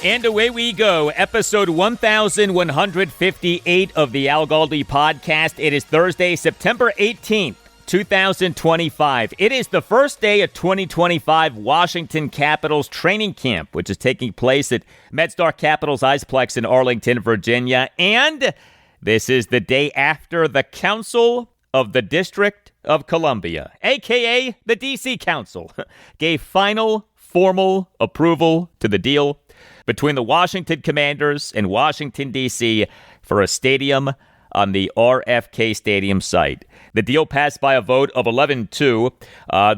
And away we go, episode 1158 of the Al Galdi podcast. It is Thursday, September 18th, 2025. It is the first day of 2025 Washington Capitals training camp, which is taking place at MedStar Capitals Iceplex in Arlington, Virginia. And this is the day after the Council of the District of Columbia, a.k.a. the D.C. Council, gave final formal approval to the deal between the Washington Commanders and Washington, D.C. for a stadium on the RFK Stadium site. The deal passed by a vote of 11-2,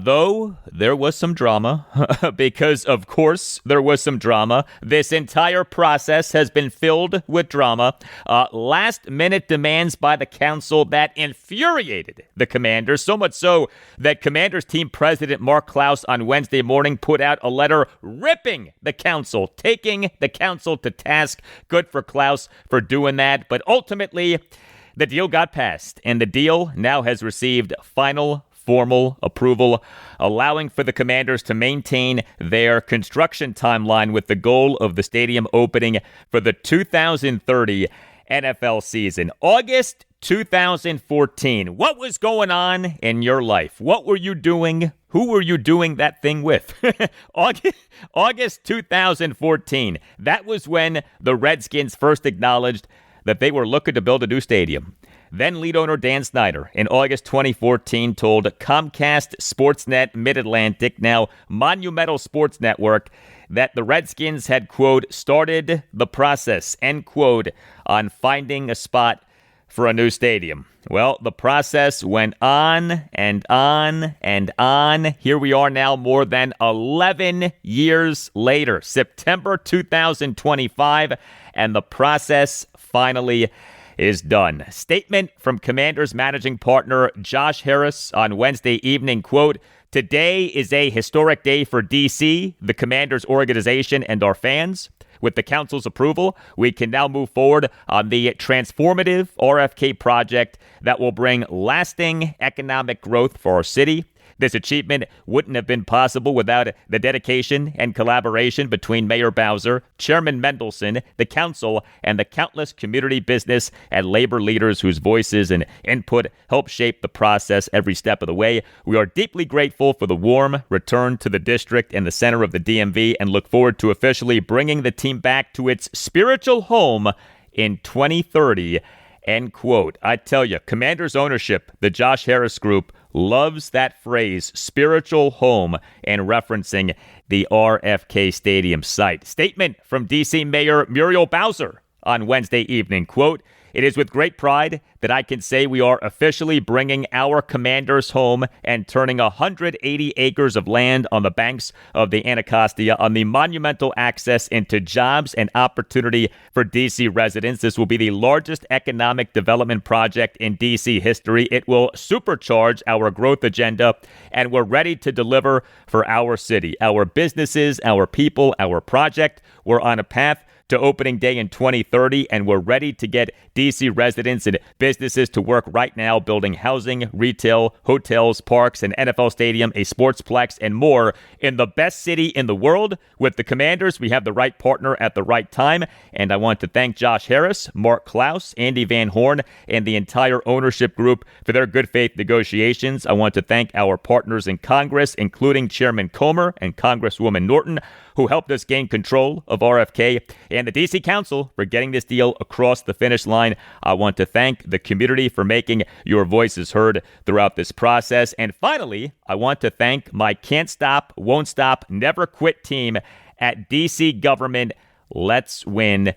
though there was some drama, because, of course, there was some drama. This entire process has been filled with drama. Last-minute demands by the council that infuriated the Commanders, so much so that Commanders team president Mark Klaus on Wednesday morning put out a letter ripping the council, taking the council to task. Good for Klaus for doing that, but ultimately, the deal got passed, and the deal now has received final formal approval, allowing for the Commanders to maintain their construction timeline with the goal of the stadium opening for the 2030 NFL season. August 2014. What was going on in your life? What were you doing? Who were you doing that thing with? August 2014. That was when the Redskins first acknowledged that they were looking to build a new stadium. Then lead owner Dan Snyder in August 2014 told Comcast Sportsnet Mid-Atlantic, now Monumental Sports Network, that the Redskins had, quote, started the process, end quote, on finding a spot for a new stadium. Well, the process went on and on and on. Here we are now more than 11 years later, September 2025, and the process finally is done. Statement from Commanders managing partner Josh Harris on Wednesday evening, quote, "Today is a historic day for D.C., the Commanders organization, and our fans. With the council's approval, we can now move forward on the transformative RFK project that will bring lasting economic growth for our city. This achievement wouldn't have been possible without the dedication and collaboration between Mayor Bowser, Chairman Mendelson, the council, and the countless community business and labor leaders whose voices and input help shape the process every step of the way. We are deeply grateful for the warm return to the district and the center of the DMV and look forward to officially bringing the team back to its spiritual home in 2030. End quote. I tell you, Commanders ownership, the Josh Harris Group, loves that phrase, spiritual home, and referencing the RFK Stadium site. Statement from D.C. Mayor Muriel Bowser on Wednesday evening, quote, "It is with great pride that I can say we are officially bringing our Commanders home and turning 180 acres of land on the banks of the Anacostia on the monumental access into jobs and opportunity for D.C. residents. This will be the largest economic development project in D.C. history. It will supercharge our growth agenda, and we're ready to deliver for our city, our businesses, our people, our project. We're on a path to opening day in 2030, and we're ready to get D.C. residents and businesses to work right now, building housing, retail, hotels, parks, an NFL stadium, a sportsplex, and more in the best city in the world. With the Commanders, we have the right partner at the right time, and I want to thank Josh Harris, Mark Klaus, Andy Van Horn, and the entire ownership group for their good faith negotiations. I want to thank our partners in Congress, including Chairman Comer and Congresswoman Norton, who helped us gain control of RFK, and the D.C. Council for getting this deal across the finish line. I want to thank the community for making your voices heard throughout this process. And finally, I want to thank my can't stop, won't stop, never quit team at D.C. government. Let's win,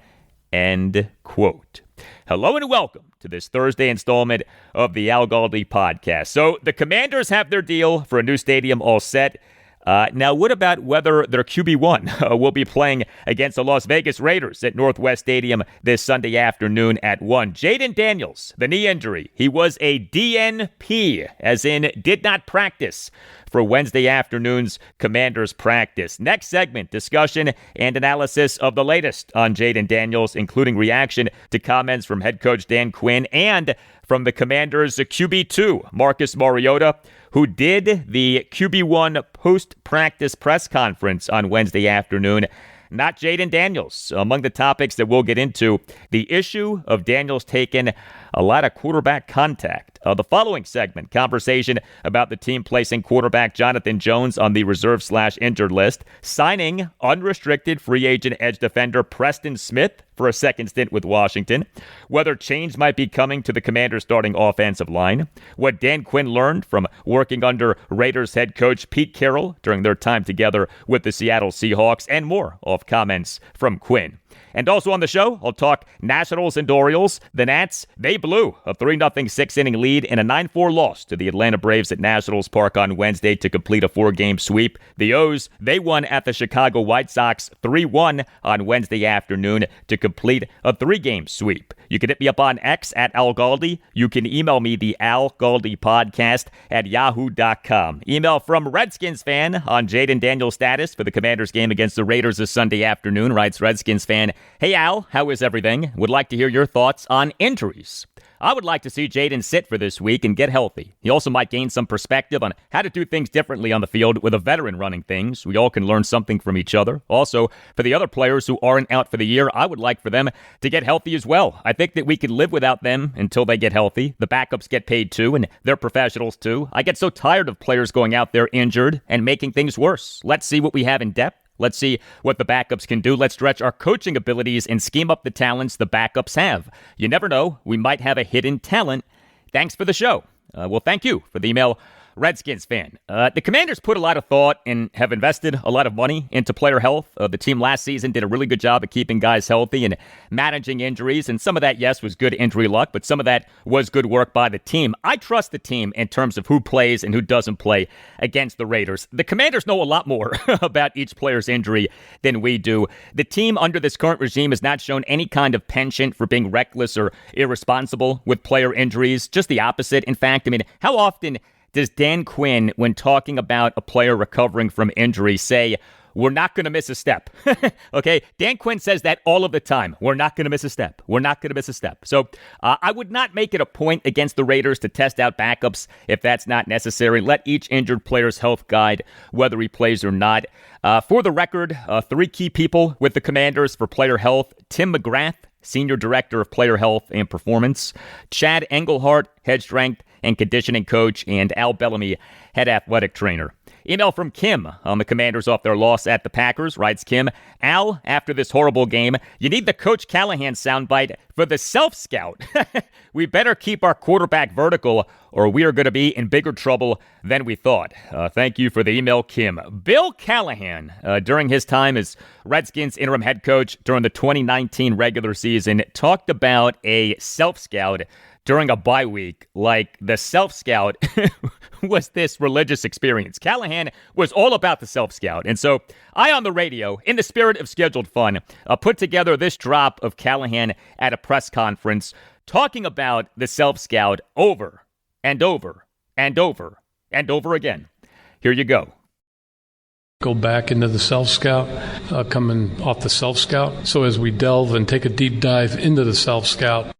end quote. Hello and welcome to this Thursday installment of the Al Galdi podcast. So the Commanders have their deal for a new stadium all set. Now, what about whether their QB1 will be playing against the Las Vegas Raiders at Northwest Stadium this Sunday afternoon at 1? Jayden Daniels, the knee injury. He was a DNP, as in did not practice for Wednesday afternoon's Commanders practice. Next segment, discussion and analysis of the latest on Jayden Daniels, including reaction to comments from head coach Dan Quinn and from the Commanders' QB2, Marcus Mariota, who did the QB1 post-practice press conference on Wednesday afternoon. Not Jayden Daniels. Among the topics that we'll get into, the issue of Daniels taking a lot of quarterback contact. The following segment, conversation about the team placing quarterback Jonathan Jones on the reserve/injured list, signing unrestricted free agent edge defender Preston Smith for a second stint with Washington, whether change might be coming to the Commanders' starting offensive line, what Dan Quinn learned from working under Raiders head coach Pete Carroll during their time together with the Seattle Seahawks, and more off comments from Quinn. And also on the show, I'll talk Nationals and Orioles. The Nats, they blew a 3-0 six-inning lead in a 9-4 loss to the Atlanta Braves at Nationals Park on Wednesday to complete a 4-game sweep. The O's, they won at the Chicago White Sox 3-1 on Wednesday afternoon to complete a 3-game sweep. You can hit me up on X at Al Galdi. You can email me, the Al Galdi podcast at yahoo.com. Email from Redskins fan on Jayden Daniels' status for the Commanders game against the Raiders this Sunday afternoon. Writes Redskins fan, "Hey Al, how is everything? Would like to hear your thoughts on injuries. I would like to see Jayden sit for this week and get healthy. He also might gain some perspective on how to do things differently on the field with a veteran running things. We all can learn something from each other. Also, for the other players who aren't out for the year, I would like for them to get healthy as well. I think that we can live without them until they get healthy. The backups get paid too, and they're professionals too. I get so tired of players going out there injured and making things worse. Let's see what we have in depth. Let's see what the backups can do. Let's stretch our coaching abilities and scheme up the talents the backups have. You never know. We might have a hidden talent. Thanks for the show." Well, thank you for the email, Redskins fan. The Commanders put a lot of thought and have invested a lot of money into player health. The team last season did a really good job of keeping guys healthy and managing injuries. And some of that, yes, was good injury luck, but some of that was good work by the team. I trust the team in terms of who plays and who doesn't play against the Raiders. The Commanders know a lot more about each player's injury than we do. The team under this current regime has not shown any kind of penchant for being reckless or irresponsible with player injuries. Just the opposite. In fact, how often does Dan Quinn, when talking about a player recovering from injury, say, "We're not going to miss a step"? Okay, Dan Quinn says that all of the time. We're not going to miss a step. We're not going to miss a step. So I would not make it a point against the Raiders to test out backups if that's not necessary. Let each injured player's health guide whether he plays or not. For the record, 3 key people with the Commanders for player health: Tim McGrath, Senior Director of Player Health and Performance; Chad Engelhardt, Head Strength and Conditioning Coach; and Al Bellamy, Head Athletic Trainer. Email from Kim on the Commanders off their loss at the Packers. Writes Kim, "Al, after this horrible game, you need the Coach Callahan soundbite for the self-scout. We better keep our quarterback vertical or we are going to be in bigger trouble than we thought." Thank you for the email, Kim. Bill Callahan, during his time as Redskins interim head coach during the 2019 regular season, talked about a self-scout during a bye week like the self-scout was this religious experience. Callahan was all about the self-scout. And so I, on the radio, in the spirit of scheduled fun, put together this drop of Callahan at a press conference talking about the self-scout over and over and over and over again. Here you go. Go back into the self-scout, coming off the self-scout. So as we delve and take a deep dive into the self-scout,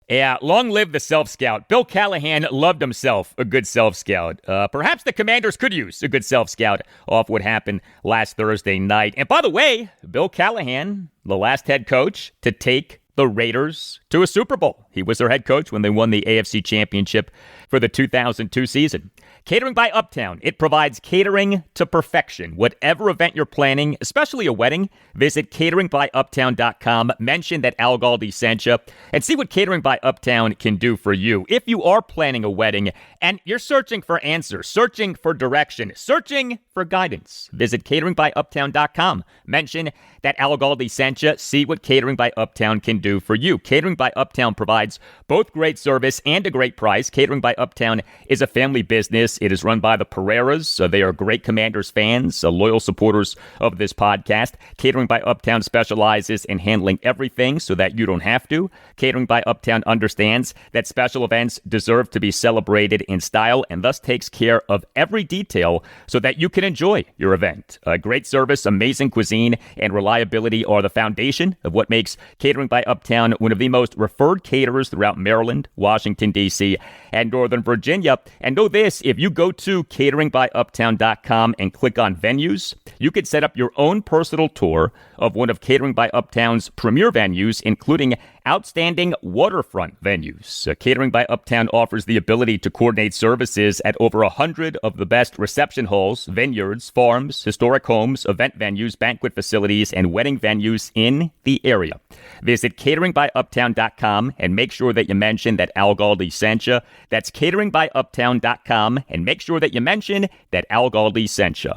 yeah, long live the self-scout. Bill Callahan loved himself a good self-scout. Perhaps the Commanders could use a good self-scout off what happened last Thursday night. And by the way, Bill Callahan, the last head coach to take the Raiders to a Super Bowl. He was their head coach when they won the AFC Championship for the 2002 season. Catering by Uptown. It provides catering to perfection. Whatever event you're planning, especially a wedding, visit cateringbyuptown.com. Mention that Al Galdi sent you and see what Catering by Uptown can do for you. If you are planning a wedding and you're searching for answers, searching for direction, searching for guidance, visit cateringbyuptown.com. Mention that Al Galdi sent you. See what Catering by Uptown can do for you. Catering by Uptown provides both great service and a great price. Catering by Uptown is a family business. It is run by the Pereiras. So they are great Commanders fans, loyal supporters of this podcast. Catering by Uptown specializes in handling everything so that you don't have to. Catering by Uptown understands that special events deserve to be celebrated in style and thus takes care of every detail so that you can enjoy your event. Great service, amazing cuisine, and reliability are the foundation of what makes Catering by Uptown one of the most referred caterers caterers throughout Maryland, Washington, D.C., and Northern Virginia. And know this, if you go to cateringbyuptown.com and click on venues, you can set up your own personal tour of one of Catering by Uptown's premier venues, including outstanding waterfront venues. Catering by Uptown offers the ability to coordinate services at over 100 of the best reception halls, vineyards, farms, historic homes, event venues, banquet facilities, and wedding venues in the area. Visit cateringbyuptown.com and make sure that you mention that Al Galdi sent you. That's cateringbyuptown.com and make sure that you mention that Al Galdi sent you.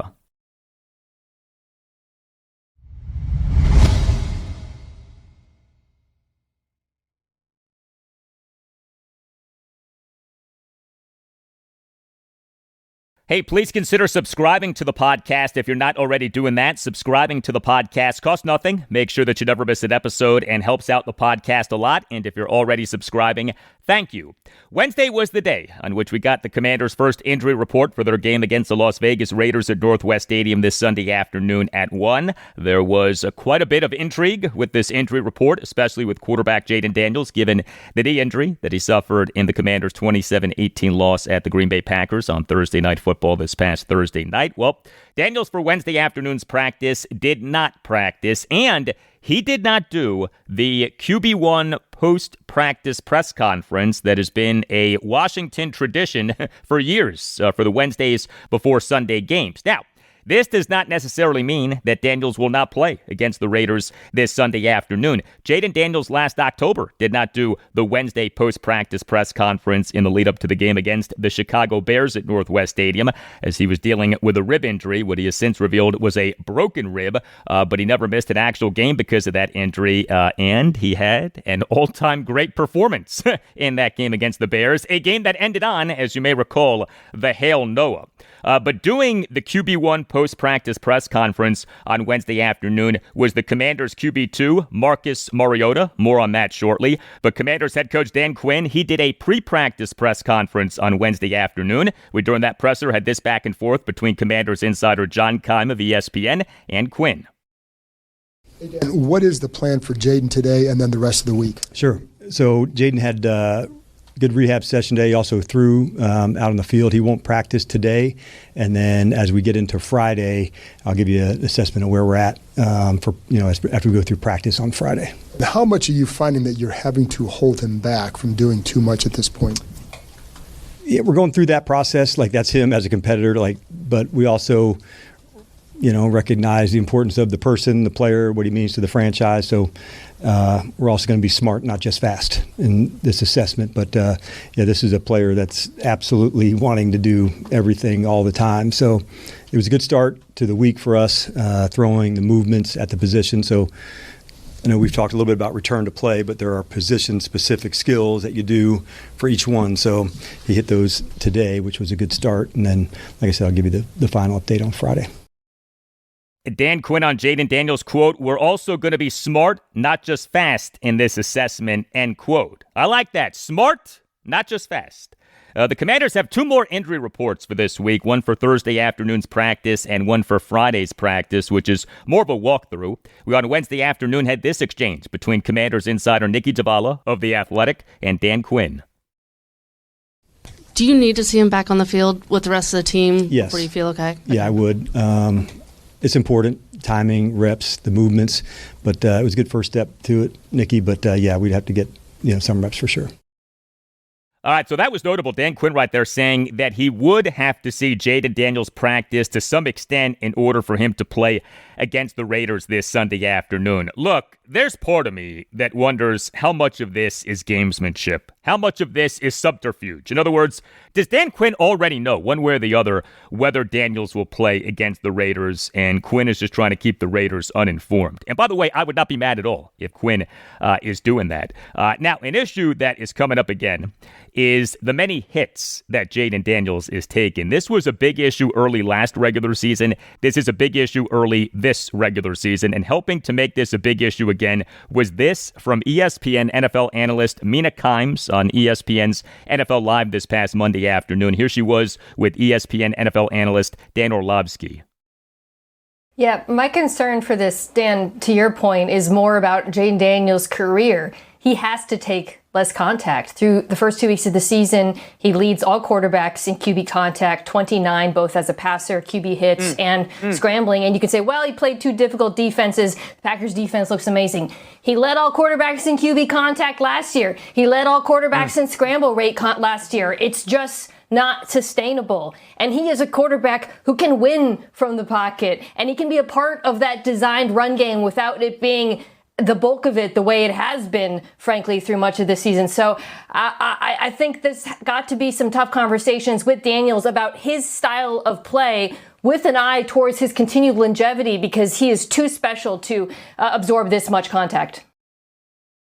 Hey, please consider subscribing to the podcast if you're not already doing that. Subscribing to the podcast costs nothing. Make sure that you never miss an episode and helps out the podcast a lot. And if you're already subscribing, thank you. Wednesday was the day on which we got the Commanders' first injury report for their game against the Las Vegas Raiders at Northwest Stadium this Sunday afternoon at 1. There was quite a bit of intrigue with this injury report, especially with quarterback Jayden Daniels, given the knee injury that he suffered in the Commanders' 27-18 loss at the Green Bay Packers on Thursday Night Football this past Thursday night. Well, Daniels for Wednesday afternoon's practice did not practice, and he did not do the QB1 post-practice press conference that has been a Washington tradition for years for the Wednesdays before Sunday games. Now, this does not necessarily mean that Daniels will not play against the Raiders this Sunday afternoon. Jayden Daniels last October did not do the Wednesday post-practice press conference in the lead-up to the game against the Chicago Bears at Northwest Stadium as he was dealing with a rib injury. What he has since revealed was a broken rib, but he never missed an actual game because of that injury, and he had an all-time great performance in that game against the Bears, a game that ended on, as you may recall, the Hail Noah. But doing the QB1 post-practice press conference on Wednesday afternoon was the Commanders' QB2, Marcus Mariota. More on that shortly. But Commanders head coach Dan Quinn, he did a pre-practice press conference on Wednesday afternoon. During that presser, had this back and forth between Commanders insider John Keim of ESPN and Quinn. Hey Dan, what is the plan for Jayden today and then the rest of the week? Sure. So Jayden had good rehab session day. He also threw out on the field. He won't practice today. And then as we get into Friday, I'll give you an assessment of where we're at after we go through practice on Friday. How much are you finding that you're having to hold him back from doing too much at this point? Yeah, we're going through that process. That's him as a competitor. But we also, recognize the importance of the person, the player, what he means to the franchise. So we're also going to be smart, not just fast in this assessment. But this is a player that's absolutely wanting to do everything all the time. So it was a good start to the week for us, throwing the movements at the position. So I know we've talked a little bit about return to play, but there are position-specific skills that you do for each one. So he hit those today, which was a good start. And then, like I said, I'll give you the final update on Friday. Dan Quinn on Jayden Daniels, quote, "We're also going to be smart, not just fast in this assessment," end quote. I like that. Smart, not just fast. The Commanders have two more injury reports for this week, one for Thursday afternoon's practice and one for Friday's practice, which is more of a walkthrough. We on Wednesday afternoon had this exchange between Commanders insider Nikki Zavala of The Athletic and Dan Quinn. Do you need to see him back on the field with the rest of the team? Yes. Before you feel okay? Yeah, I would. It's important, timing, reps, the movements, but it was a good first step to it, Nikki. But we'd have to get some reps for sure. All right, so that was notable. Dan Quinn right there saying that he would have to see Jayden Daniels practice to some extent in order for him to play against the Raiders this Sunday afternoon. Look, there's part of me that wonders how much of this is gamesmanship, how much of this is subterfuge. In other words, does Dan Quinn already know one way or the other whether Daniels will play against the Raiders, and Quinn is just trying to keep the Raiders uninformed? And by the way, I would not be mad at all if Quinn is doing that. Now, an issue that is coming up again is the many hits that Jayden Daniels is taking. This was a big issue early last regular season. This is a big issue early this regular season. And helping to make this a big issue again was this from ESPN NFL analyst Mina Kimes on ESPN's NFL Live this past Monday afternoon. Here she was with ESPN NFL analyst Dan Orlovsky. Yeah, my concern for this, Dan, to your point, is more about Jayden Daniels' career. He has to take less contact. Through the first 2 weeks of the season, he leads all quarterbacks in QB contact, 29, both as a passer, QB hits, and scrambling. And you could say, well, he played 2 difficult defenses. The Packers defense looks amazing. He led all quarterbacks in QB contact last year. He led all quarterbacks in scramble rate last year. It's just not sustainable. And he is a quarterback who can win from the pocket, and he can be a part of that designed run game without it being the bulk of it the way it has been, frankly, through much of the season. So I think there's got to be some tough conversations with Daniels about his style of play with an eye towards his continued longevity, because he is too special to absorb this much contact.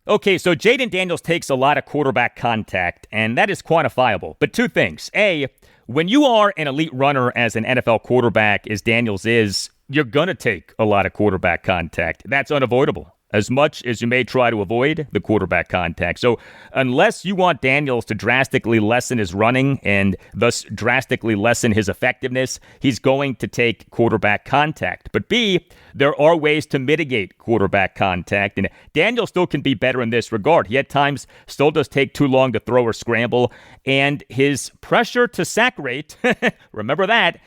Okay, so Jayden Daniels takes a lot of quarterback contact, and that is quantifiable. But 2 things. A, when you are an elite runner as an NFL quarterback, as Daniels is, you're going to take a lot of quarterback contact. That's unavoidable, as much as you may try to avoid the quarterback contact. So unless you want Daniels to drastically lessen his running and thus drastically lessen his effectiveness, he's going to take quarterback contact. But B, there are ways to mitigate quarterback contact, and Daniels still can be better in this regard. He at times still does take too long to throw or scramble, and his pressure to sack rate, remember that,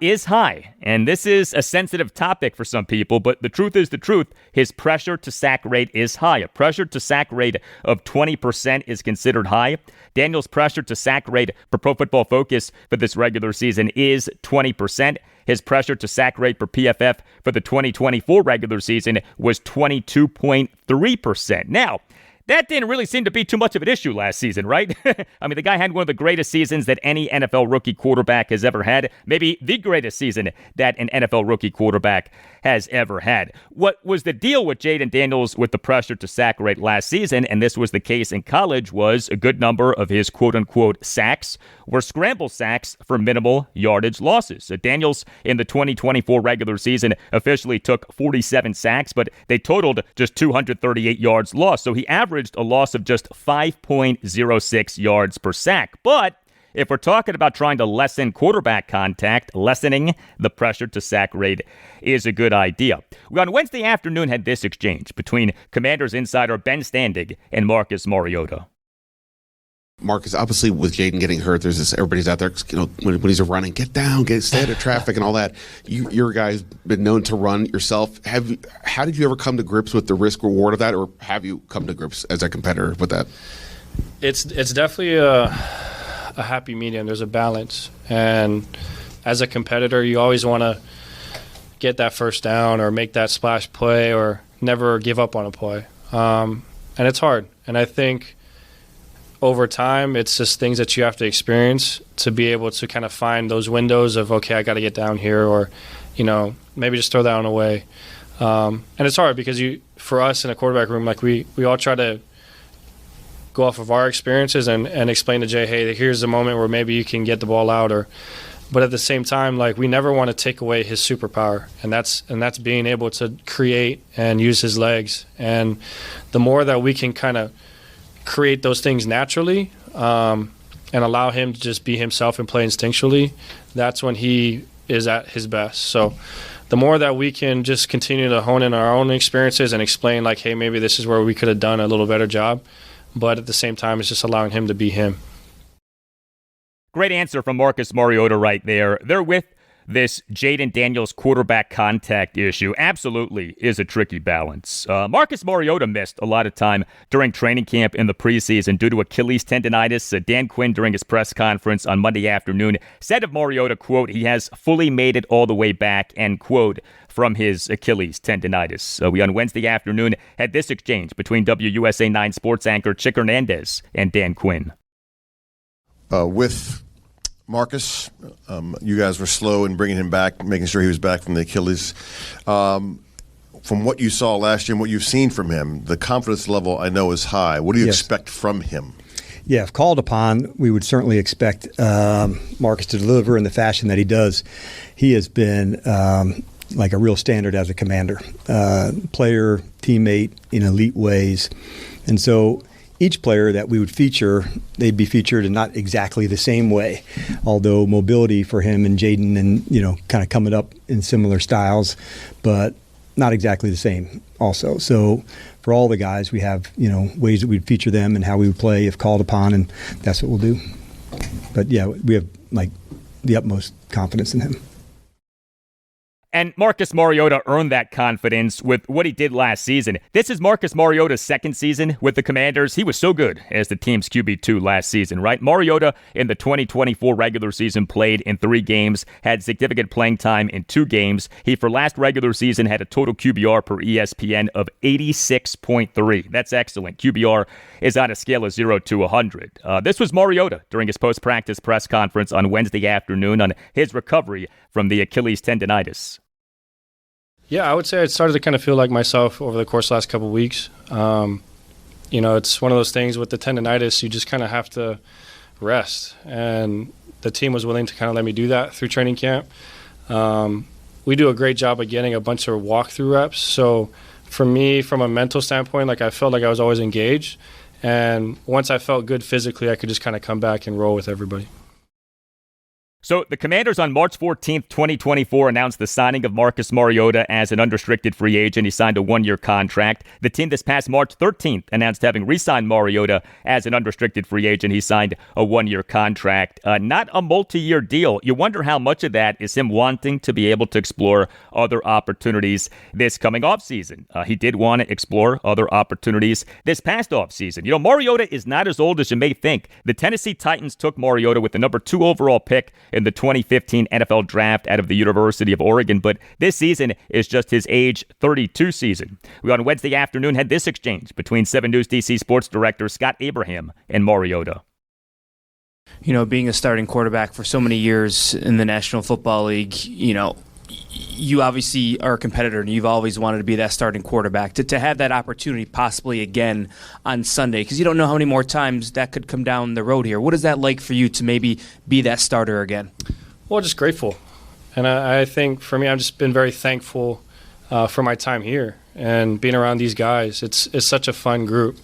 is high. And this is a sensitive topic for some people, but the truth is the truth. His pressure to sack rate is high. A pressure to sack rate of 20% is considered high. Daniels' pressure to sack rate for Pro Football Focus for this regular season is 20%. His pressure to sack rate for PFF for the 2024 regular season was 22.3%. Now, that didn't really seem to be too much of an issue last season, right? I mean, the guy had one of the greatest seasons that any NFL rookie quarterback has ever had. Maybe the greatest season that an NFL rookie quarterback has ever had. What was the deal with Jayden Daniels with the pressure to sack rate last season, and this was the case in college, was a good number of his quote-unquote sacks were scramble sacks for minimal yardage losses. So Daniels in the 2024 regular season officially took 47 sacks, but they totaled just 238 yards lost. So he averaged a loss of just 5.06 yards per sack. But if we're talking about trying to lessen quarterback contact, lessening the pressure to sack rate is a good idea. We on Wednesday afternoon had this exchange between Commanders insider Ben Standig and Marcus Mariota. Marcus, obviously with Jayden getting hurt, there's this, everybody's out there, when he's running, get down, stay out of traffic and all that. Your guy's been known to run yourself. How did you ever come to grips with the risk reward of that, or have you come to grips as a competitor with that? It's definitely a happy medium. There's a balance, and as a competitor, you always want to get that first down or make that splash play or never give up on a play. And it's hard, and I think over time, it's just things that you have to experience to be able to kind of find those windows of, okay, I got to get down here, or, maybe just throw that one away. And it's hard because for us in a quarterback room, like we all try to go off of our experiences and explain to Jay, hey, here's the moment where maybe you can get the ball out, but at the same time, like, we never want to take away his superpower, and that's being able to create and use his legs. And the more that we can kind of create those things naturally and allow him to just be himself and play instinctually, that's when he is at his best. So the more that we can just continue to hone in our own experiences and explain, like, hey, maybe this is where we could have done a little better job, but at the same time, it's just allowing him to be him. Great answer from Marcus Mariota right there. They're with this Jayden Daniels quarterback contact issue absolutely is a tricky balance. Marcus Mariota missed a lot of time during training camp in the preseason due to Achilles tendonitis. Dan Quinn, during his press conference on Monday afternoon, said of Mariota, quote, he has fully made it all the way back, end quote, from his Achilles tendonitis. We on Wednesday afternoon had this exchange between WUSA 9 sports anchor Chick Hernandez and Dan Quinn. With Marcus, you guys were slow in bringing him back, making sure he was back from the Achilles. From what you saw last year and what you've seen from him, the confidence level I know is high. What do you expect from him? Yeah, if called upon, we would certainly expect Marcus to deliver in the fashion that he does. He has been like a real standard as a commander, player, teammate in elite ways. And so each player that we would feature, they'd be featured in not exactly the same way, although mobility for him and Jayden and, kind of coming up in similar styles. But not exactly the same also. So for all the guys, we have, ways that we'd feature them and how we would play if called upon, and that's what we'll do. But yeah, we have the utmost confidence in him. And Marcus Mariota earned that confidence with what he did last season. This is Marcus Mariota's second season with the Commanders. He was so good as the team's QB2 last season, right? Mariota in the 2024 regular season played in 3 games, had significant playing time in 2 games. He, for last regular season, had a total QBR per ESPN of 86.3. That's excellent. QBR is on a scale of 0 to 100. This was Mariota during his post-practice press conference on Wednesday afternoon on his recovery from the Achilles tendonitis. Yeah, I would say I started to kind of feel like myself over the course of the last couple of weeks. It's one of those things with the tendonitis, you just kind of have to rest. And the team was willing to kind of let me do that through training camp. We do a great job of getting a bunch of walkthrough reps. So for me, from a mental standpoint, I felt like I was always engaged. And once I felt good physically, I could just kind of come back and roll with everybody. So the Commanders on March 14th, 2024 announced the signing of Marcus Mariota as an unrestricted free agent. He signed a 1-year contract. The team this past March 13th announced having re-signed Mariota as an unrestricted free agent. He signed a 1-year contract, not a multi-year deal. You wonder how much of that is him wanting to be able to explore other opportunities this coming offseason. He did want to explore other opportunities this past offseason. Mariota is not as old as you may think. The Tennessee Titans took Mariota with the number 2 overall pick in the 2015 NFL Draft out of the University of Oregon, but this season is just his age 32 season. We on Wednesday afternoon had this exchange between 7 News DC sports director Scott Abraham and Mariota. Being a starting quarterback for so many years in the National Football League, you obviously are a competitor and you've always wanted to be that starting quarterback. To have that opportunity possibly again on Sunday, because you don't know how many more times that could come down the road here. What is that like for you to maybe be that starter again? Well, just grateful. And I think for me, I've just been very thankful for my time here and being around these guys. It's such a fun group.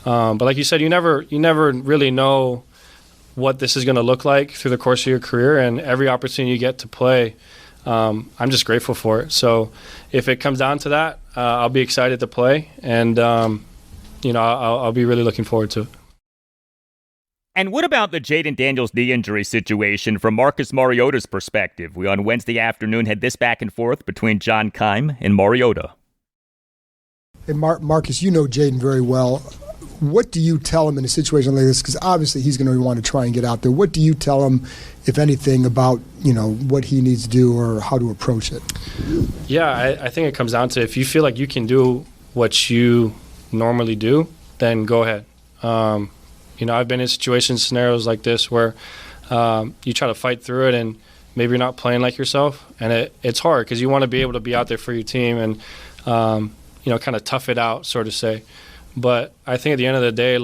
But like you said, you never really know what this is going to look like through the course of your career, and every opportunity you get to play, I'm just grateful for it. So if it comes down to that, I'll be excited to play, and I'll be really looking forward to it. And what about the Jayden Daniels knee injury situation from Marcus Mariota's perspective? We on Wednesday afternoon had this back and forth between John Keim and Mariota. Hey, Marcus, you know Jayden very well. What do you tell him in a situation like this? Because obviously he's going to want to try and get out there. What do you tell him, if anything, about what he needs to do or how to approach it? Yeah, I think it comes down to if you feel like you can do what you normally do, then go ahead. I've been in scenarios like this where you try to fight through it and maybe you're not playing like yourself, and it's hard because you want to be able to be out there for your team and kind of tough it out, so to say. But I think at the end of the day,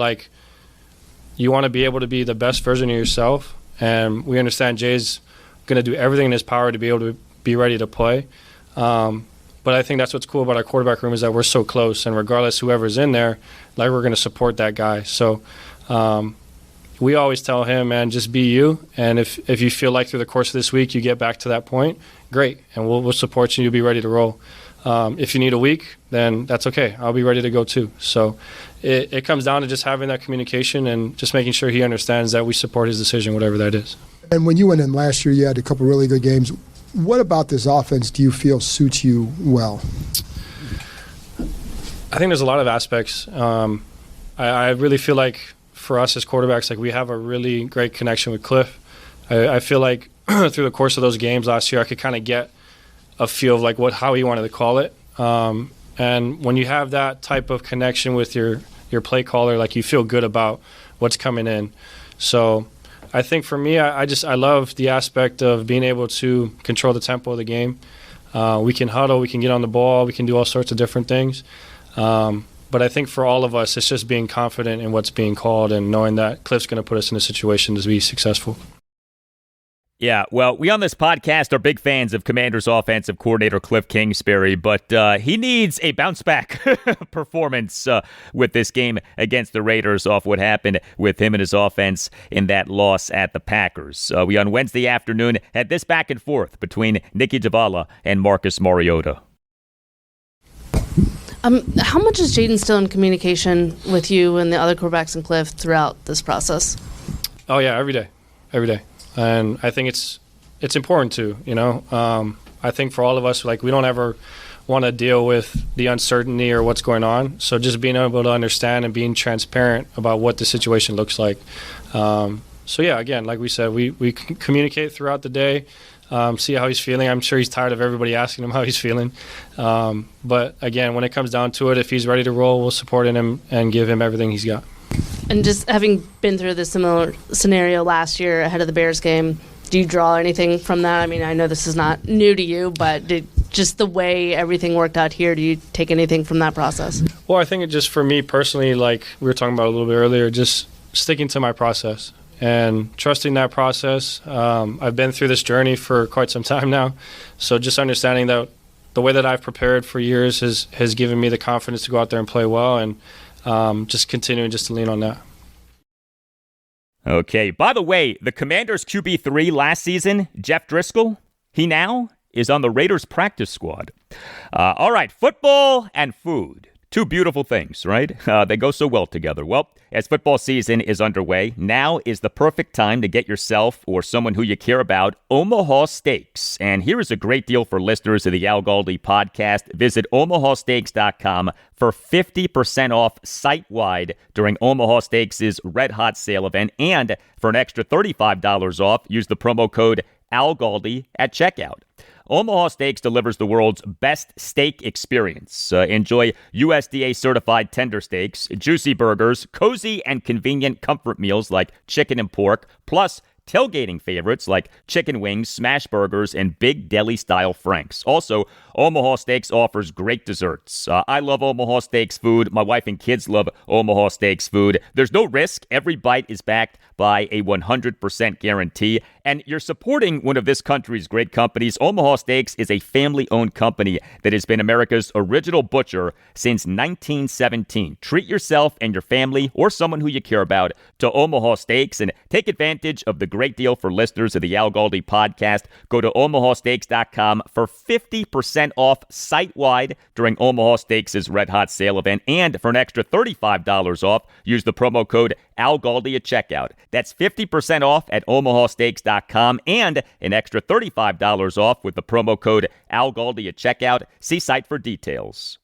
you want to be able to be the best version of yourself, and we understand Jay's going to do everything in his power to be able to be ready to play. But I think that's what's cool about our quarterback room is that we're so close, and regardless whoever's in there, we're going to support that guy. So we always tell him, man, just be you, and if you feel like through the course of this week you get back to that point, great, and we'll support you. You'll be ready to roll. If you need a week, then that's okay. I'll be ready to go too. So it comes down to just having that communication and just making sure he understands that we support his decision, whatever that is. And when you went in last year, you had a couple really good games. What about this offense do you feel suits you well? I think there's a lot of aspects. I really feel like for us as quarterbacks, we have a really great connection with Cliff. I feel like through the course of those games last year, I could kind of get a feel of how he wanted to call it. And when you have that type of connection with your play caller, you feel good about what's coming in. So I think for me, I love the aspect of being able to control the tempo of the game. We can huddle, we can get on the ball, we can do all sorts of different things. But I think for all of us, it's just being confident in what's being called and knowing that Cliff's going to put us in a situation to be successful. Yeah, well, we on this podcast are big fans of Commanders offensive coordinator Cliff Kingsbury, but he needs a bounce-back performance with this game against the Raiders off what happened with him and his offense in that loss at the Packers. We on Wednesday afternoon had this back and forth between Nicky Davala and Marcus Mariota. How much is Jayden still in communication with you and the other quarterbacks and Cliff throughout this process? Oh yeah, every day, and I think it's important to, I think for all of us, like, we don't ever want to deal with the uncertainty or what's going on. So just being able to understand and being transparent about what the situation looks like. So yeah, again, like we said, we communicate throughout the day, see how he's feeling. I'm sure he's tired of everybody asking him how he's feeling. But again, when it comes down to it, if he's ready to roll, we'll support him and give him everything he's got. And just having been through this similar scenario last year ahead of the Bears game, do you draw anything from that? I mean, I know this is not new to you, but just the way everything worked out here, do you take anything from that process? Well, I think it just, for me personally, like we were talking about a little bit earlier, just sticking to my process and trusting that process. I've been through this journey for quite some time now, so just understanding that the way that I've prepared for years has given me the confidence to go out there and play well, and just continuing just to lean on that. Okay, by the way, the Commanders' QB3 last season, Jeff Driscoll, he now is on the Raiders practice squad. All right, football and food. Two beautiful things, right? They go so well together. Well, as football season is underway, now is the perfect time to get yourself or someone who you care about Omaha Steaks. And here is a great deal for listeners of the Al Galdi podcast. Visit omahasteaks.com for 50% off site-wide during Omaha Steaks' Red Hot Sale event. And for an extra $35 off, use the promo code ALGALDI at checkout. Omaha Steaks delivers the world's best steak experience. Enjoy USDA-certified tender steaks, juicy burgers, cozy and convenient comfort meals like chicken and pork, plus tailgating favorites like chicken wings, smash burgers, and big deli-style franks. Also, Omaha Steaks offers great desserts. I love Omaha Steaks food. My wife and kids love Omaha Steaks food. There's no risk. Every bite is backed by a 100% guarantee. And you're supporting one of this country's great companies. Omaha Steaks is a family-owned company that has been America's original butcher since 1917. Treat yourself and your family or someone who you care about to Omaha Steaks and take advantage of the great deal for listeners of the Al Galdi podcast. Go to omahasteaks.com for 50% off site-wide during Omaha Steaks' Red Hot Sale event. And for an extra $35 off, use the promo code ALGALDI at checkout. That's 50% off at omahasteaks.com and an extra $35 off with the promo code ALGALDI at checkout. See site for details.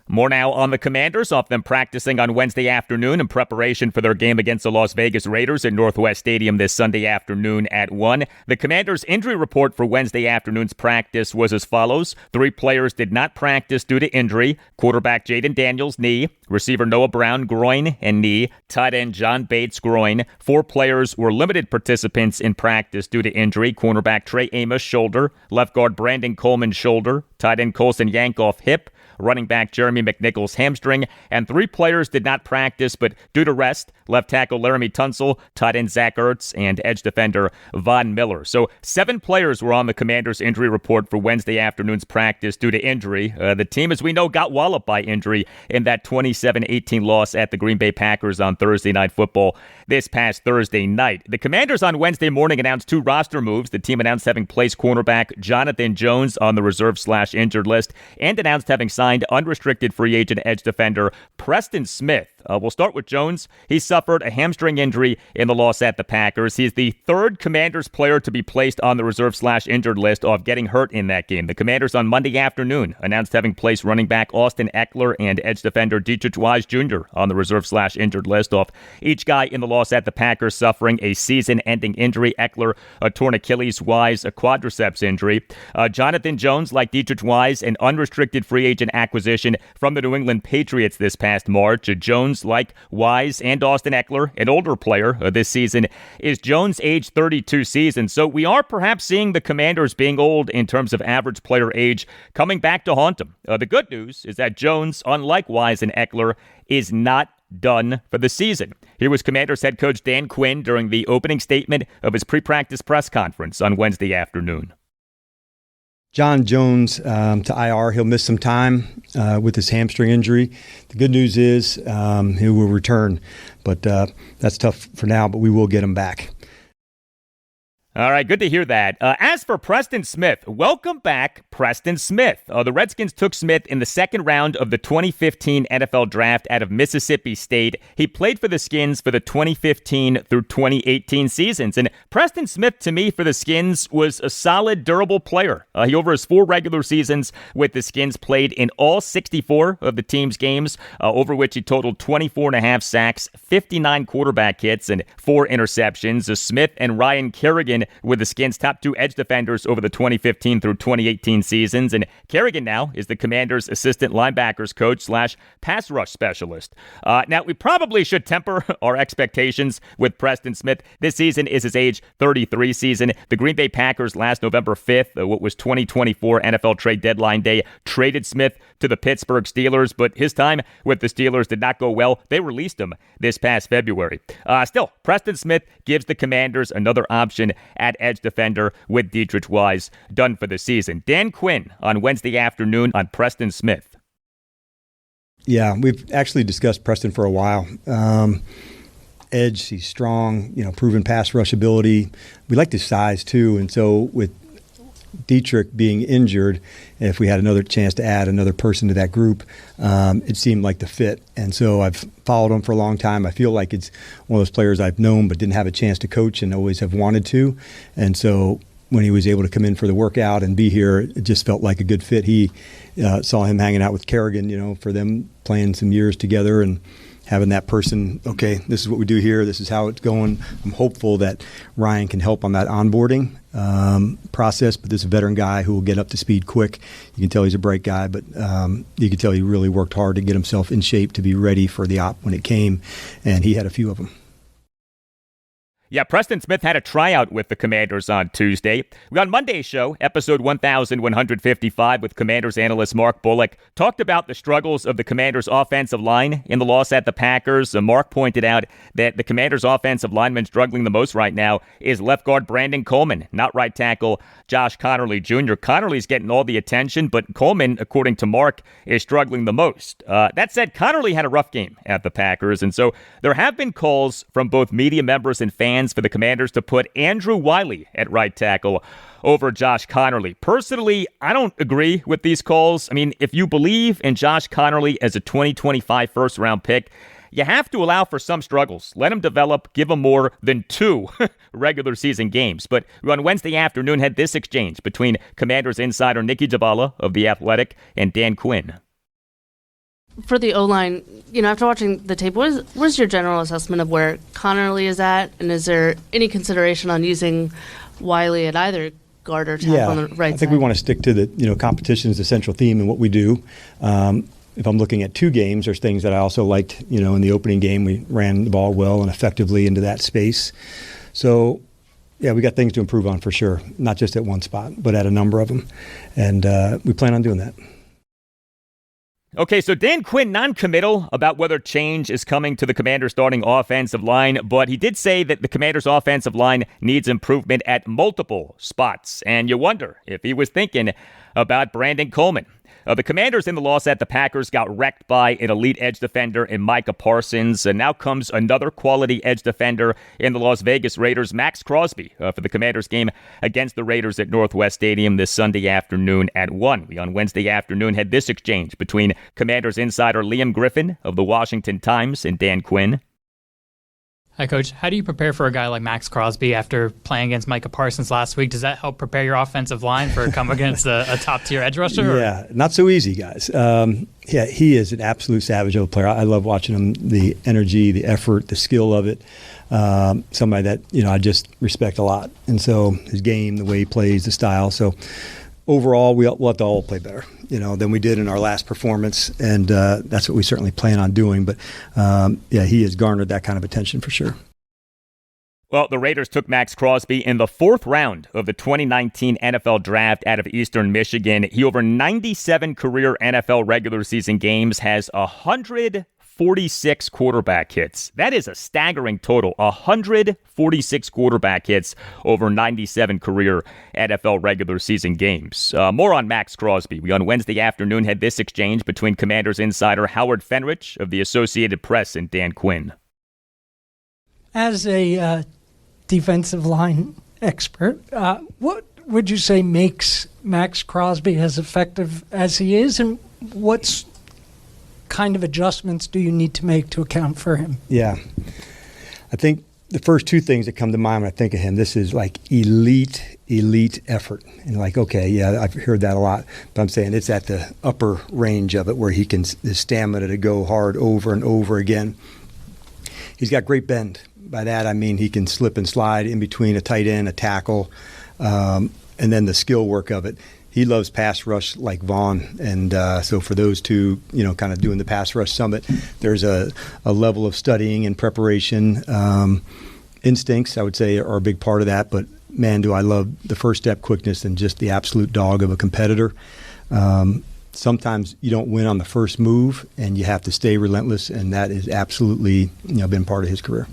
More now on the Commanders, off them practicing on Wednesday afternoon in preparation for their game against the Las Vegas Raiders at Northwest Stadium this Sunday afternoon at 1. The Commanders' injury report for Wednesday afternoon's practice was as follows. 3 players did not practice due to injury. Quarterback Jayden Daniels, knee. Receiver Noah Brown, groin and knee. Tight end John Bates, groin. 4 players were limited participants in practice due to injury. Cornerback Trey Amos, shoulder. Left guard Brandon Coleman, shoulder. Tight end Colson Yankoff, hip. Running back Jeremy McNichols, hamstring, and 3 players did not practice, but due to rest, left tackle Laramie Tunsil, tight end Zach Ertz, and edge defender Von Miller. So 7 players were on the Commanders' injury report for Wednesday afternoon's practice due to injury. The team, as we know, got walloped by injury in that 27-18 loss at the Green Bay Packers on Thursday Night Football this past Thursday night. The Commanders on Wednesday morning announced 2 roster moves. The team announced having placed cornerback Jonathan Jones on the reserve/injured list and announced having signed unrestricted free agent edge defender Preston Smith. We'll start with Jones. He suffered a hamstring injury in the loss at the Packers. He's the 3rd Commanders player to be placed on the reserve/injured list of getting hurt in that game. The Commanders on Monday afternoon announced having placed running back Austin Eckler and edge defender Dietrich Wise Jr. on the reserve/injured list off each guy in the loss at the Packers suffering a season-ending injury. Eckler, a torn Achilles, Wise, a quadriceps injury. Jonathan Jones, like Dietrich Wise, an unrestricted free agent acquisition from the New England Patriots this past March. Jones, like Wise and Austin Eckler, an older player this season, is Jones' age 32 season. So we are perhaps seeing the Commanders being old in terms of average player age coming back to haunt them. The good news is that Jones, unlike Wise and Eckler, is not done for the season. Here was Commanders head coach Dan Quinn during the opening statement of his pre-practice press conference on Wednesday afternoon. John Jones to IR. He'll miss some time with his hamstring injury. The good news is he will return, but that's tough for now, but we will get him back. All right, good to hear that. As for Preston Smith, welcome back, Preston Smith. The Redskins took Smith in the second round of the 2015 NFL Draft out of Mississippi State. He played for the Skins for the 2015 through 2018 seasons. And Preston Smith, to me, for the Skins, was a solid, durable player. He, over his 4 regular seasons with the Skins, played in all 64 of the team's games, over which he totaled 24.5 sacks, 59 quarterback hits, and 4 interceptions. Smith and Ryan Kerrigan with the Skins' top 2 edge defenders over the 2015 through 2018 seasons. And Kerrigan now is the Commanders' assistant linebackers coach / pass rush specialist. Now, we probably should temper our expectations with Preston Smith. This season is his age 33 season. The Green Bay Packers last November 5th, what was 2024 NFL trade deadline day, traded Smith to the Pittsburgh Steelers, but his time with the Steelers did not go well. They released him this past February. Still, Preston Smith gives the Commanders another option at edge defender with Dietrich Wise done for the season. Dan Quinn on Wednesday afternoon on Preston Smith. Yeah, we've actually discussed Preston for a while. Edge, he's strong, proven pass rush ability. We like his size too, and so with Dietrich being injured, if we had another chance to add another person to that group, it seemed like the fit. And so I've followed him for a long time. I feel like it's one of those players I've known but didn't have a chance to coach and always have wanted to. And so when he was able to come in for the workout and be here, it just felt like a good fit. He saw him hanging out with Kerrigan, for them playing some years together and having that person, okay, this is what we do here, this is how it's going. I'm hopeful that Ryan can help on that onboarding process, but this is a veteran guy who will get up to speed quick. You can tell he's a bright guy, but you can tell he really worked hard to get himself in shape to be ready for the op when it came, and he had a few of them. Yeah, Preston Smith had a tryout with the Commanders on Tuesday. On Monday's show, episode 1155 with Commanders analyst Mark Bullock, talked about the struggles of the Commanders' offensive line in the loss at the Packers. Mark pointed out that the Commanders' offensive lineman struggling the most right now is left guard Brandon Coleman, not right tackle Josh Conerly Jr. Conerly's getting all the attention, but Coleman, according to Mark, is struggling the most. That said, Conerly had a rough game at the Packers, and so there have been calls from both media members and fans for the Commanders to put Andrew Wiley at right tackle over Josh Conerly. Personally, I don't agree with these calls. I mean, if you believe in Josh Conerly as a 2025 first-round pick, you have to allow for some struggles. Let him develop, give him more than 2 regular season games. But on Wednesday afternoon, had this exchange between Commanders insider Nikki Jhabvala of The Athletic and Dan Quinn. For the O-line, after watching the tape, what's your general assessment of where Conerly is at? And is there any consideration on using Wiley at either guard or tackle on the right side? I think we want to stick to the competition is the central theme in what we do. If I'm looking at 2 games, there's things that I also liked. In the opening game, we ran the ball well and effectively into that space. So, yeah, we got things to improve on for sure, not just at one spot, but at a number of them. And we plan on doing that. Okay, so Dan Quinn non-committal about whether change is coming to the Commanders' starting offensive line, but he did say that the Commanders' offensive line needs improvement at multiple spots. And you wonder if he was thinking about Brandon Coleman. The Commanders in the loss at the Packers got wrecked by an elite edge defender in Micah Parsons, and now comes another quality edge defender in the Las Vegas Raiders, Max Crosby, for the Commanders game against the Raiders at Northwest Stadium this Sunday afternoon at 1. We on Wednesday afternoon had this exchange between Commanders insider Liam Griffin of the Washington Times and Dan Quinn. Hi, Coach. How do you prepare for a guy like Max Crosby after playing against Micah Parsons last week? Does that help prepare your offensive line for come against a top-tier edge rusher? Yeah, not so easy, guys. He is an absolute savage of a player. I love watching him, the energy, the effort, the skill of it. Somebody that, I just respect a lot. And so his game, the way he plays, the style. So overall, we'll have to all play better, than we did in our last performance, and that's what we certainly plan on doing. But, he has garnered that kind of attention for sure. Well, the Raiders took Max Crosby in the 4th round of the 2019 NFL Draft out of Eastern Michigan. He, over 97 career NFL regular season games, has 100 146 quarterback hits. That is a staggering total. 146 quarterback hits over 97 career NFL regular season games. More on Max Crosby. We on Wednesday afternoon had this exchange between Commanders insider Howard Fenrich of the Associated Press and Dan Quinn. As a defensive line expert, what would you say makes Max Crosby as effective as he is, and what's kind of adjustments do you need to make to account for him? Yeah. I think the first two things that come to mind when I think of him, this is like elite effort. And like, okay, yeah, I've heard that a lot, but I'm saying it's at the upper range of it where he can, the stamina to go hard over and over again. He's got great bend. By that, I mean he can slip and slide in between a tight end, a tackle, and then the skill work of it. He loves pass rush like Vaughn, and so for those two, kind of doing the pass rush summit, there's a level of studying and preparation. Instincts, I would say, are a big part of that, but man, do I love the first step quickness and just the absolute dog of a competitor. Sometimes you don't win on the first move, and you have to stay relentless, and that is absolutely been part of his career.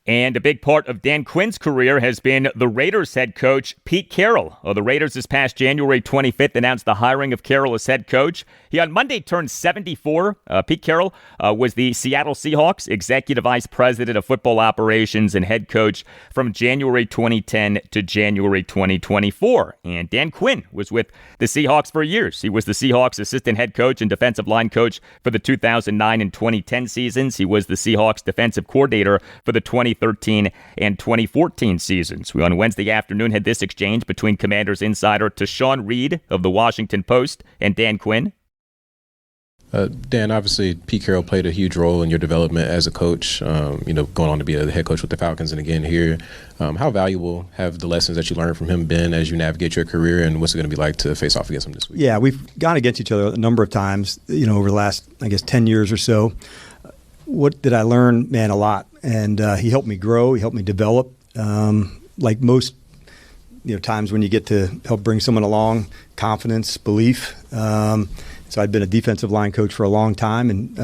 And a big part of Dan Quinn's career has been the Raiders head coach, Pete Carroll. The Raiders this past January 25th announced the hiring of Carroll as head coach. He on Monday turned 74. Pete Carroll was the Seattle Seahawks executive vice president of football operations and head coach from January 2010 to January 2024. And Dan Quinn was with the Seahawks for years. He was the Seahawks assistant head coach and defensive line coach for the 2009 and 2010 seasons. He was the Seahawks defensive coordinator for the 2013 and 2014 seasons. We on Wednesday afternoon had this exchange between Commanders insider Tashawn Reed of the Washington Post and Dan Quinn. Dan, obviously Pete Carroll played a huge role in your development as a coach, going on to be the head coach with the Falcons and again here. How valuable have the lessons that you learned from him been as you navigate your career, and what's it going to be like to face off against him this week? Yeah, we've gone against each other a number of times, over the last, 10 years or so. What did I learn? Man, a lot. And he helped me grow. He helped me develop. Like most times when you get to help bring someone along, confidence, belief. So I'd been a defensive line coach for a long time, and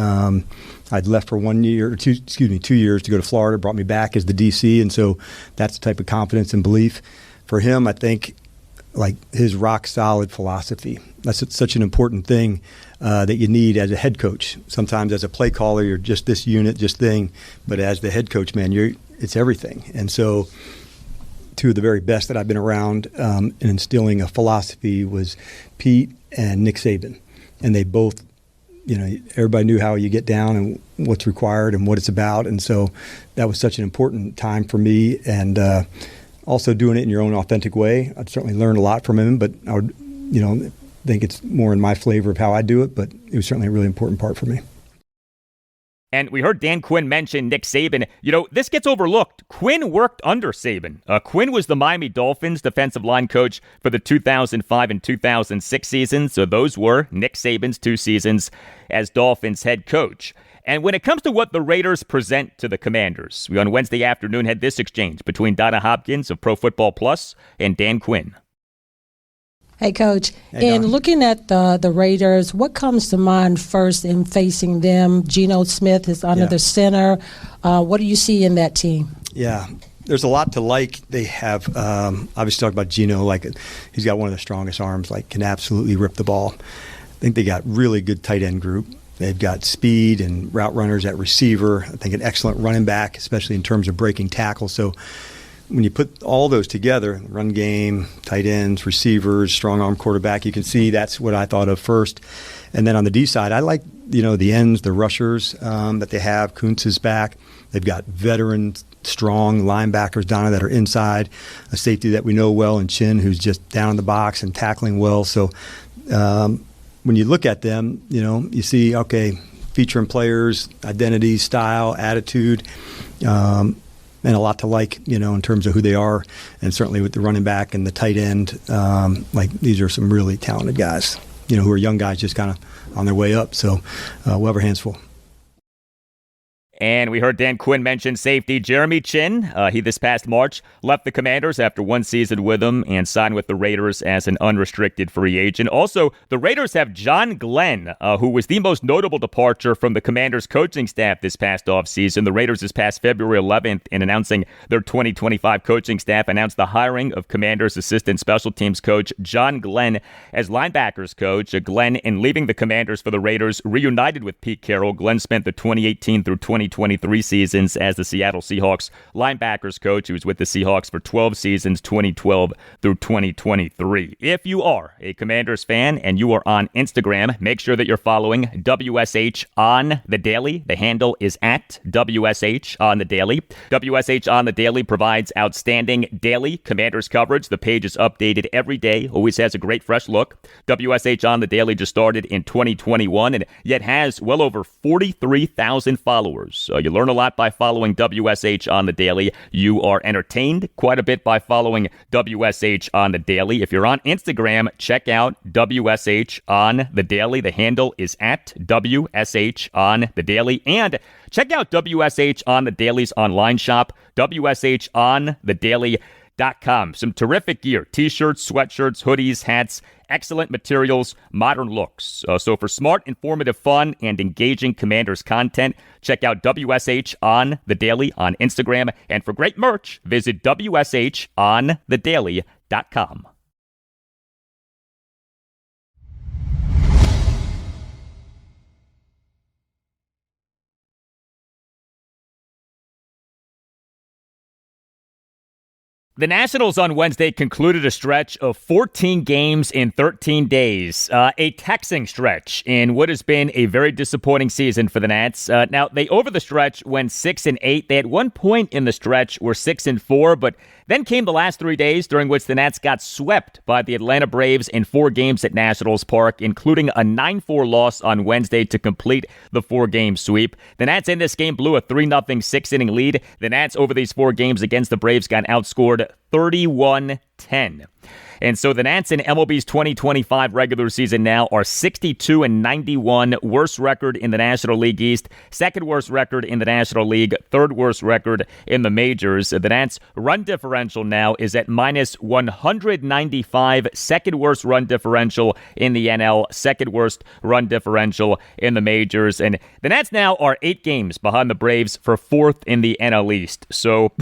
I'd left for 2 years to go to Florida, brought me back as the DC, and so that's the type of confidence and belief. For him, I think, like his rock-solid philosophy. That's such an important thing that you need as a head coach. Sometimes as a play caller, you're just this unit, just thing, but as the head coach, man, it's everything. And so two of the very best that I've been around in instilling a philosophy was Pete and Nick Saban. And they both, everybody knew how you get down and what's required and what it's about. And so that was such an important time for me. And also doing it in your own authentic way. I'd certainly learned a lot from him, but I would, think it's more in my flavor of how I do it. But it was certainly a really important part for me. And we heard Dan Quinn mention Nick Saban. This gets overlooked. Quinn worked under Saban. Quinn was the Miami Dolphins defensive line coach for the 2005 and 2006 seasons. So those were Nick Saban's 2 seasons as Dolphins head coach. And when it comes to what the Raiders present to the Commanders, we on Wednesday afternoon had this exchange between Donna Hopkins of Pro Football Plus and Dan Quinn. Hey, Coach, Hey, in Don. looking at the Raiders, what comes to mind first in facing them? Geno Smith is under the center. What do you see in that team? Yeah, there's a lot to like. They have, obviously talk about Geno, like he's got one of the strongest arms, like can absolutely rip the ball. I think they got really good tight end group. They've got speed and route runners at receiver. I think an excellent running back, especially in terms of breaking tackles. So when you put all those together, run game, tight ends, receivers, strong arm quarterback, you can see that's what I thought of first. And then on the D side, I like, the ends, the rushers that they have. Kuntz is back. They've got veteran, strong linebackers down there that are inside, a safety that we know well in Chin, who's just down in the box and tackling well. So when you look at them, you see, okay, featuring players, identity, style, attitude, and a lot to like, in terms of who they are, and certainly with the running back and the tight end, these are some really talented guys, who are young guys just kind of on their way up. So we'll have our hands full. And we heard Dan Quinn mention safety Jeremy Chin. He this past March left the Commanders after one season with them and signed with the Raiders as an unrestricted free agent. Also, the Raiders have John Glenn, who was the most notable departure from the Commanders coaching staff this past offseason. The Raiders this past February 11th, in announcing their 2025 coaching staff, announced the hiring of Commanders assistant special teams coach John Glenn as linebackers coach. Glenn, in leaving the Commanders for the Raiders, reunited with Pete Carroll. Glenn spent the 2018 through 2023 seasons as the Seattle Seahawks linebackers coach. He was with the Seahawks for 12 seasons, 2012 through 2023. If you are a Commanders fan and you are on Instagram, make sure that you're following WSH on the Daily. The handle is at WSH on the Daily. WSH on the Daily provides outstanding daily Commanders coverage. The page is updated every day, always has a great fresh look. WSH on the Daily just started in 2021 and yet has well over 43,000 followers. You learn a lot by following WSH on the Daily. You are entertained quite a bit by following WSH on the Daily. If you're on Instagram, check out WSH on the Daily. The handle is at WSH on the Daily. And check out WSH on the Daily's online shop, WSHonthedaily.com. Some terrific gear, t-shirts, sweatshirts, hoodies, hats, excellent materials, modern looks. So for smart, informative, fun, and engaging Commanders content, check out WSH on the Daily on Instagram. And for great merch, visit WSHonthedaily.com. The Nationals on Wednesday concluded a stretch of 14 games in 13 days, a taxing stretch in what has been a very disappointing season for the Nats. Now, they over the stretch went 6-8. They at one point in the stretch were 6-4, but then came the last 3 days during which the Nats got swept by the Atlanta Braves in 4 games at Nationals Park, including a 9-4 loss on Wednesday to complete the 4-game sweep. The Nats in this game blew a 3-0 6-inning lead. The Nats over these 4 games against the Braves got outscored 31-10. And so the Nats in MLB's 2025 regular season now are 62-91, worst record in the National League East, second worst record in the National League, third worst record in the majors. The Nats run differential now is at minus 195, second worst run differential in the NL, second worst run differential in the majors. And the Nats now are 8 games behind the Braves for 4th in the NL East. So,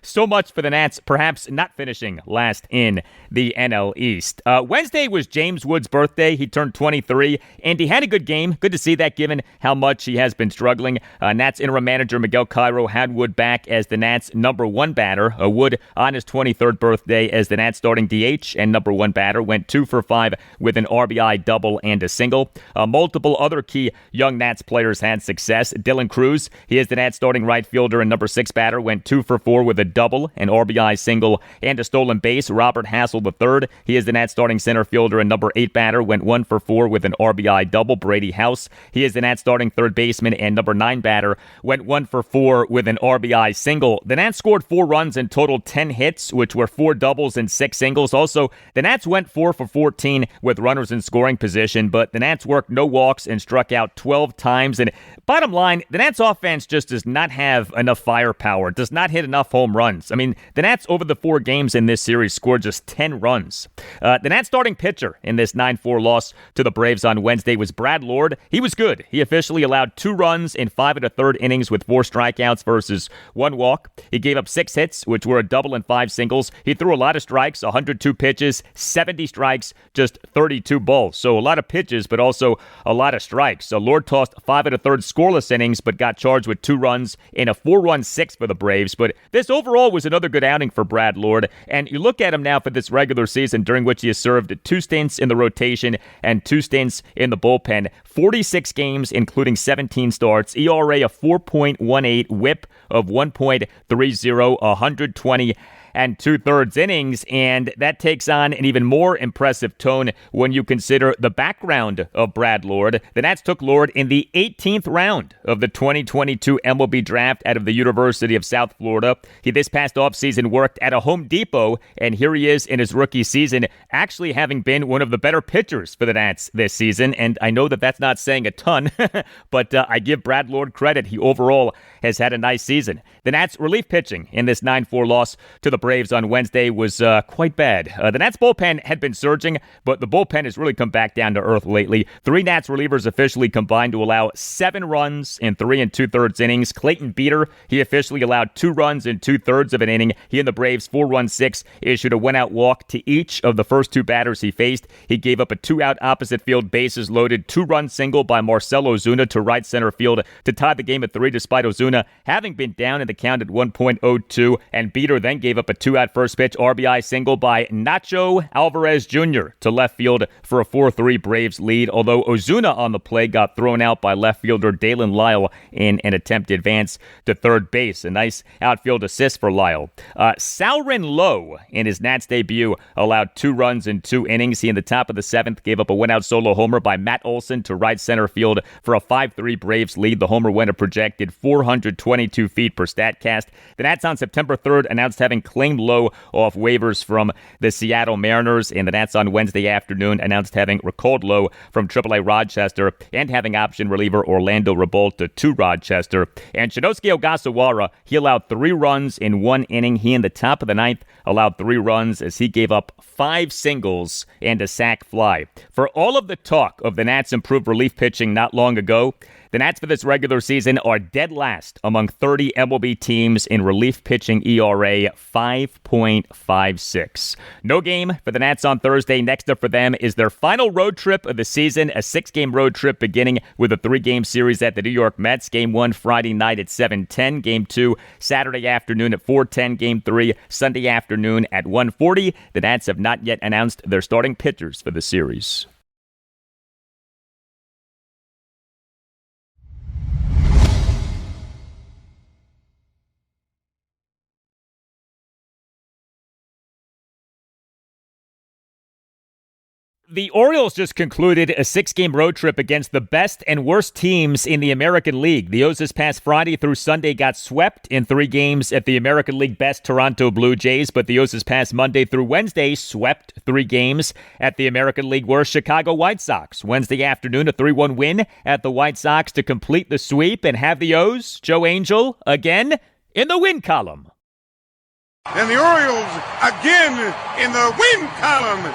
so much for the Nats perhaps not finishing last in the NL East. Wednesday was James Wood's birthday. He turned 23, and he had a good game. Good to see that given how much he has been struggling. Nats interim manager Miguel Cairo had Wood back as the Nats' number 1 batter. Wood on his 23rd birthday as the Nats starting DH and number 1 batter went 2 for 5 with an RBI double and a single. Multiple other key young Nats players had success. Dylan Cruz, he is the Nats starting right fielder and number 6 batter, went 2 for 4 with a double, an RBI single, and a stolen base. Robert Hassel III, he is the Nats starting center fielder and number 8 batter, went 1 for 4 with an RBI double. Brady House, he is the Nats starting third baseman and number 9 batter, went 1 for 4 with an RBI single. The Nats scored 4 runs and totaled 10 hits, which were 4 doubles and 6 singles. Also, the Nats went 4 for 14 with runners in scoring position, but the Nats worked no walks and struck out 12 times. And bottom line, the Nats offense just does not have enough firepower, does not hit enough home runs. I mean, the Nats over the 4 games in this series scored just 10 runs. The Nats starting pitcher in this 9-4 loss to the Braves on Wednesday was Brad Lord. He was good. He officially allowed 2 runs in 5 1/3 innings with 4 strikeouts versus 1 walk. He gave up 6 hits, which were a double and 5 singles. He threw a lot of strikes, 102 pitches, 70 strikes, just 32 balls. So a lot of pitches, but also a lot of strikes. So Lord tossed 5 1/3 scoreless innings, but got charged with 2 runs in a 4-run 6 for the Braves. But this overall was another good outing for Brad Lord. And you look at him now for this regular season, during which he has served 2 stints in the rotation and 2 stints in the bullpen. 46 games, including 17 starts, ERA of 4.18, whip of 1.30, 120 and 2/3 innings, and that takes on an even more impressive tone when you consider the background of Brad Lord. The Nats took Lord in the 18th round of the 2022 MLB draft out of the University of South Florida. He this past offseason worked at a Home Depot, and here he is in his rookie season, actually having been one of the better pitchers for the Nats this season. And I know that that's not saying a ton, but I give Brad Lord credit. He overall has had a nice season. The Nats' relief pitching in this 9-4 loss to the Braves on Wednesday was quite bad. The Nats bullpen had been surging, but the bullpen has really come back down to earth lately. 3 Nats relievers officially combined to allow 7 runs in 3 2/3 innings. Clayton Beeter, he officially allowed 2 runs in 2/3 of an inning. He and the Braves' 4-run 6 issued a 1-out walk to each of the first 2 batters he faced. He gave up a 2-out opposite field bases loaded 2-run single by Marcell Ozuna to right center field to tie the game at 3 despite Ozuna having been down in the count at 1.02, and Beeter then gave up a 2-out first pitch RBI single by Nacho Alvarez Jr. to left field for a 4-3 Braves lead, although Ozuna on the play got thrown out by left fielder Dalen Lyle in an attempted advance to third base. A nice outfield assist for Lyle. Saurin Lowe, in his Nats debut, allowed 2 runs in 2 innings. He, in the top of the 7th, gave up a 1-out solo homer by Matt Olson to right center field for a 5-3 Braves lead. The homer went a projected 422 feet per StatCast. The Nats on September 3rd announced having claimed Lowe off waivers from the Seattle Mariners, and the Nats on Wednesday afternoon announced having recalled Lowe from AAA Rochester and having option reliever Orlando Revolta to Rochester. And Shinosuke Ogasawara, he allowed 3 runs in 1 inning. He, in the top of the 9th, allowed 3 runs as he gave up 5 singles and a sac fly. For all of the talk of the Nats' improved relief pitching not long ago, the Nats for this regular season are dead last among 30 MLB teams in relief pitching ERA, 5.56. No game for the Nats on Thursday. Next up for them is their final road trip of the season, a 6-game road trip beginning with a 3-game series at the New York Mets. Game 1 Friday night at 7:10. Game 2 Saturday afternoon at 4:10. Game 3 Sunday afternoon at 1:40. The Nats have not yet announced their starting pitchers for the series. The Orioles just concluded a 6-game road trip against the best and worst teams in the American League. The O's this past Friday through Sunday got swept in 3 games at the American League best Toronto Blue Jays, but the O's this past Monday through Wednesday swept 3 games at the American League worst Chicago White Sox. Wednesday afternoon, a 3-1 win at the White Sox to complete the sweep and have the O's, Joe Angel, again in the win column. And the Orioles again in the win column.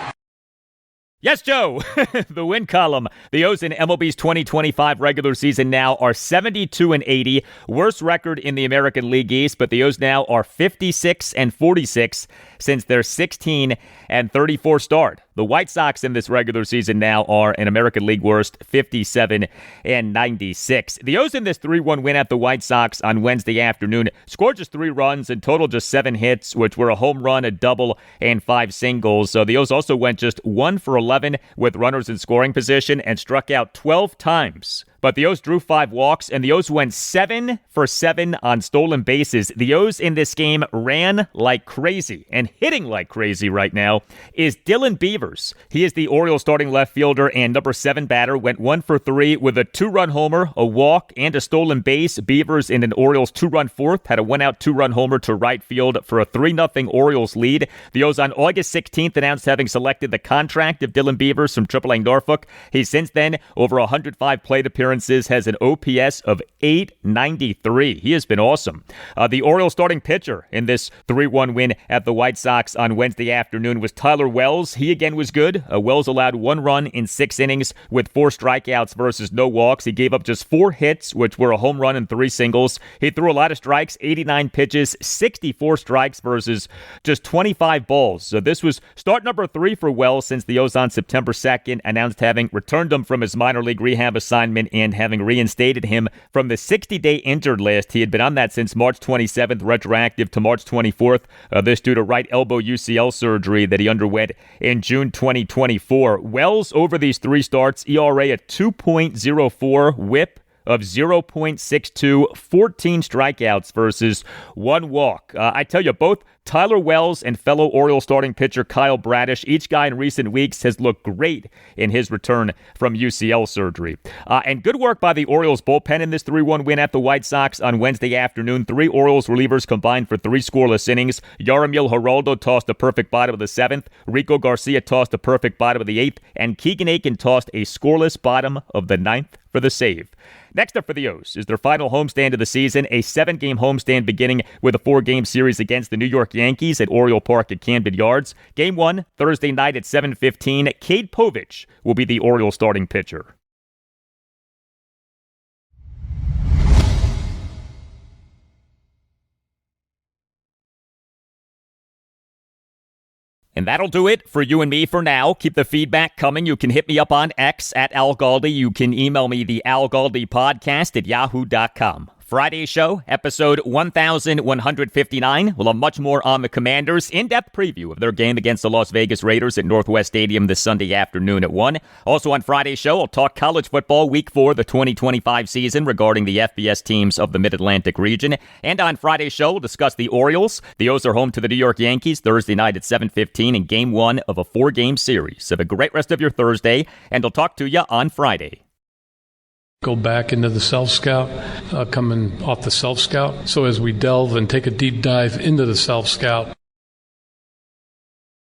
Yes, Joe, the win column. The O's in MLB's 2025 regular season now are 72-80, worst record in the American League East, but the O's now are 56-46 since their 16-34 start. The White Sox in this regular season now are an American League worst 57-96. The O's in this 3-1 win at the White Sox on Wednesday afternoon scored just 3 runs and total just 7 hits, which were a home run, a double, and 5 singles. So the O's also went just 1 for 11 with runners in scoring position and struck out 12 times. But the O's drew 5 walks, and the O's went 7 for 7 on stolen bases. The O's in this game ran like crazy, and hitting like crazy right now is Dylan Beavers. He is the Orioles starting left fielder and number 7 batter, went 1 for 3 with a 2-run homer, a walk, and a stolen base. Beavers in an Orioles 2-run 4th had a 1-out 2-run homer to right field for a 3-0 Orioles lead. The O's on August 16th announced having selected the contract of Dylan Beavers from AAA Norfolk. He's since then over 105 plate appearances, has an OPS of 893. He has been awesome. The Orioles starting pitcher in this 3-1 win at the White Sox on Wednesday afternoon was Tyler Wells. He again was good. Wells allowed 1 run in 6 innings with 4 strikeouts versus no walks. He gave up just 4 hits, which were a home run and 3 singles. He threw a lot of strikes, 89 pitches, 64 strikes versus just 25 balls. So this was start number 3 for Wells since the O's on September 2nd announced having returned him from his minor league rehab assignment and having reinstated him from the 60-day injured list. He had been on that since March 27th, retroactive to March 24th. This due to right elbow UCL surgery that he underwent in June 2024. Wells, over these 3 starts, ERA at 2.04, whip of 0.62, 14 strikeouts versus 1 walk. I tell you, both Tyler Wells and fellow Orioles starting pitcher Kyle Bradish, each guy in recent weeks has looked great in his return from UCL surgery. And good work by the Orioles bullpen in this 3-1 win at the White Sox on Wednesday afternoon. 3 Orioles relievers combined for 3 scoreless innings. Yaramil Geraldo tossed a perfect bottom of the 7th. Rico Garcia tossed a perfect bottom of the 8th. And Keegan Aiken tossed a scoreless bottom of the 9th for the save. Next up for the O's is their final homestand of the season, a 7-game homestand beginning with a 4-game series against the New York Yankees at Oriole Park at Camden Yards. Game 1, Thursday night at 7:15. Cade Povich will be the Orioles starting pitcher. And that'll do it for you and me for now. Keep the feedback coming. You can hit me up on X at Al Galdi. You can email me the Al Galdi podcast at yahoo.com. Friday's show, episode 1159. We'll have much more on the Commanders. In-depth preview of their game against the Las Vegas Raiders at Northwest Stadium this Sunday afternoon at 1. Also on Friday's show, I'll talk college football week 4, the 2025 season regarding the FBS teams of the Mid-Atlantic region. And on Friday's show, we'll discuss the Orioles. The O's are home to the New York Yankees Thursday night at 7:15 in Game 1 of a 4-game series. Have a great rest of your Thursday, and I'll talk to you on Friday. Go back into the self-scout, coming off the self-scout. So as we delve and take a deep dive into the self-scout,